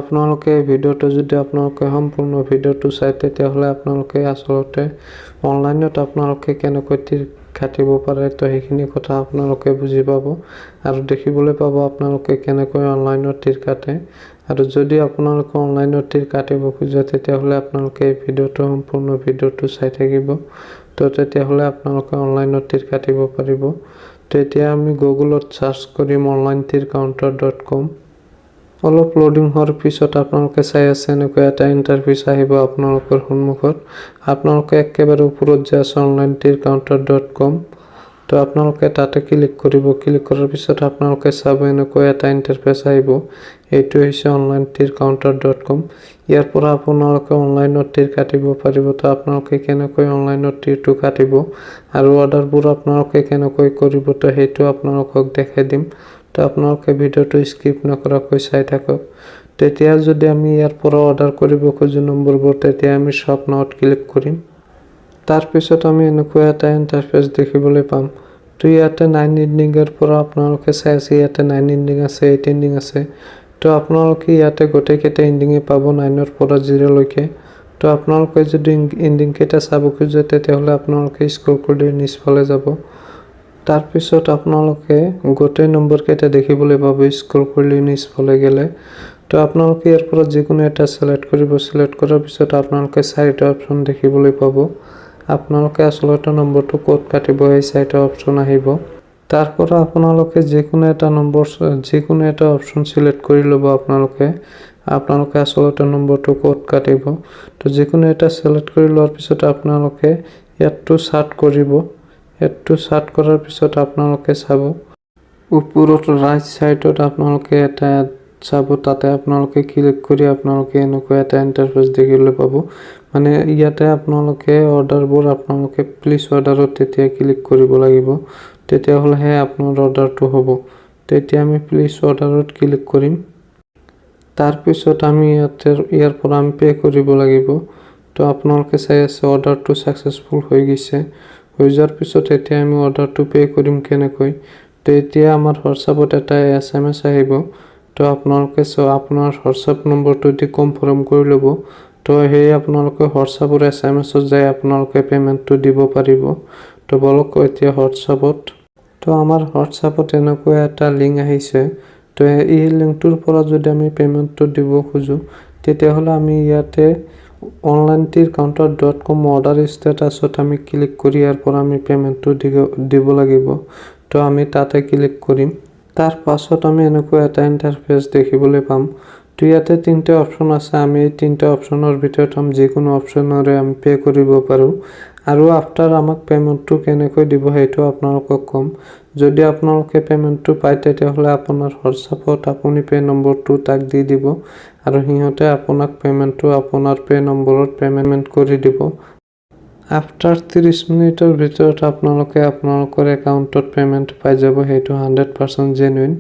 আপোনালোকে এই ভিডিঅ'টো যদি আপোনালোকে সম্পূৰ্ণ ভিডিঅ'টো চাই তেতিয়াহ'লে আপোনালোকে আসলতে অনলাইনত আপোনালোকে কেনেকৈ তীৰ কাটিব পাৰে তো সেইখিনি কথা আপোনালোকে বুজি পাব আৰু দেখিবলৈ পাব আপোনালোকে কেনেকৈ অনলাইনত তীৰ কাটে আৰু যদি আপোনালোকে অনলাইনত তীৰ কাটিব খোজে তেতিয়াহ'লে আপোনালোকে এই ভিডিঅ'টো সম্পূৰ্ণ ভিডিঅ'টো চাই থাকিব তো তেতিয়াহ'লে আপোনালোকে অনলাইনত তীৰ কাটিব পাৰিব। তো এতিয়া আমি গুগলত সাৰ্চ কৰিম onlinetircounter.com। অলপ লোডিং হোৱাৰ পিছত আপোনালোকে চাই আছে এনেকৈ এটা ইণ্টাৰফেচ আহিব আপোনালোকৰ সন্মুখত। আপোনালোকে একেবাৰে ওপৰত যে আছে onlinetircounter.com তো আপোনালোকে তাতে ক্লিক কৰিব। ক্লিক কৰাৰ পিছত আপোনালোকে চাব এনেকৈ এটা ইণ্টাৰফেচ আহিব। এইটো হৈছে onlinetircounter.com। ইয়াৰ পৰা আপোনালোকে অনলাইনত তীৰ কাটিব পাৰিব। তো আপোনালোকে কেনেকৈ অনলাইনত তীৰটো কাটিব আৰু অৰ্ডাৰবোৰ আপোনালোকে কেনেকৈ কৰিব তো সেইটো আপোনালোকক দেখাই দিম। তো আপোনালোকে ভিডিঅ'টো স্কিপ নকৰাকৈ চাই থাকক। তেতিয়া যদি আমি ইয়াৰ পৰা অৰ্ডাৰ কৰিব খোজো নম্বৰবোৰ তেতিয়া আমি শ্বপ নাওত ক্লিক কৰিম। তাৰ পিছত আমি এনেকৈ এটা ইণ্টাৰফেচ দেখিবলৈ পাম। তো ইয়াতে 9 ইণ্ডিঙৰ পৰা আপোনালোকে চাই আছে ইয়াতে 9 ইণ্ডিং আছে 8 ইণ্ডিং আছে। তো আপোনালোকে ইয়াতে গোটেইকেইটা ইণ্ডিঙে পাব 9ৰ পৰা 0 লৈকে। তো আপোনালোকে যদি ইণ্ডিং কেইটা চাব খোজে তেতিয়াহ'লে আপোনালোকে স্ক্ৰল কৰি নিচফালে যাব। তাৰ পিছত আপোনালোকে গোটেই নম্বৰ কেইটা দেখিবলৈ পাব স্ক্ৰল কৰি নিচফালে গ'লে। তো আপোনালোকে ইয়াৰ পৰা যিকোনো এটা সিলেক্ট কৰিব। সিলেক্ট কৰাৰ পিছত আপোনালোকে 4টা অপচন দেখিবলৈ পাব। আপোনালোকে আসলতে নম্বৰটো ক'ত কাটিব এই 4টা অপচন আহিব। তাৰ পৰা আপোনালোকে যিকোনো এটা অপচন সিলেক্ট কৰি ল'ব। আপোনালোকে আসলতে নম্বৰটো ক'ত কাটিব। তো যিকোনো এটা সিলেক্ট কৰি লোৱাৰ পিছত আপোনালোকে ইয়াতটো সাৰ্চ কৰিব। এডটো সাৰ্চ কৰাৰ পিছত আপোনালোকে চাব ওপৰত ৰাইট সাইডত আপোনালোকে এটা চাব তাতে আপোনালোকে ক্লিক কৰি আপোনালোকে এনেকৈ এটা ইণ্টাৰফেচ দেখিবলৈ পাব। মানে ইয়াতে আপোনালোকে অৰ্ডাৰবোৰ আপোনালোকে প্লিজ অৰ্ডাৰত তেতিয়া ক্লিক কৰিব লাগিব তেতিয়াহ'লেহে আপোনাৰ অৰ্ডাৰটো হ'ব। তেতিয়া আমি প্লিজ অৰ্ডাৰত ক্লিক কৰিম। তাৰ পিছত আমি ইয়াৰ পৰা আমি পে কৰিব লাগিব। তো আপোনালোকে চাই আছে অৰ্ডাৰটো সাকসেসফুল হৈ গৈছে। হৈ যোৱাৰ পিছত এতিয়া আমি অৰ্ডাৰটো পে কৰিম কেনেকৈ। তো এতিয়া আমাৰ হোৱাটছআপত এটা SMS আহিব। তো আপোনালোকে আপোনাৰ হোৱাটছআপ নম্বৰটো দি কনফাৰ্ম কৰি ল'ব। তো সেই আপোনালোকে হোৱাটছআপৰ SMS-ত যাই আপোনালোকে পেমেন্টটো দিব পাৰিব। তো বলক এতিয়া হোৱাটছআপত। তো আমাৰ হোৱাটছআপত এনেকৈ এটা লিংক আহিছে। তো এই লিংকটোৰ পৰা যদি আমি পেমেন্টটো দিব খোজো তেতিয়াহ'লে আমি ইয়াতে onlinetircounter.com অৰ্ডাৰ ষ্টেটাছত আমি ক্লিক কৰি ইয়াৰ পৰা আমি পেমেন্টটো দিব লাগিব। তো আমি তাতে ক্লিক কৰিম। তাৰ পাছত আমি এনেকৈ এটা ইণ্টাৰফেচ দেখিবলৈ পাম। তো ইয়াতে 3টা অপচন আছে। আমি এই 3টা অপচনৰ ভিতৰত যিকোনো অপচনৰে আমি পে কৰিব পাৰো আৰু আফটাৰ আমাক পেমেন্টটো কেনেকৈ দিব সেইটো আপোনালোকক কম। যদি আপোনালোকে পেমেন্টটো পায় তেতিয়াহ'লে আপোনাৰ হোৱাটছআপত আপুনি পে নম্বৰটো তাক দি দিব আৰু সিহঁতে আপোনাক পেমেন্টটো আপোনাৰ পে নম্বৰত পেমেন্ট কৰি দিব। আফটাৰ 30 মিনিটৰ ভিতৰত আপোনালোকৰ একাউণ্টত পেমেন্ট পাই যাব। সেইটো 100% জেনুইন।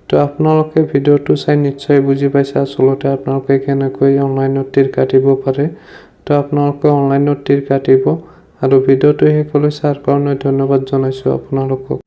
তো আপোনালোকে ভিডিঅ'টো চাই নিশ্চয় বুজি পাইছে আসলতে আপোনালোকে কেনেকৈ অনলাইনত তীৰ কাটিব পাৰে। তো আপোনালোকে অনলাইনত তীৰ কাটিব আৰু ভিডিঅ'টো শেষলৈ চাৰ কাৰণে ধন্যবাদ জনাইছো আপোনালোকক।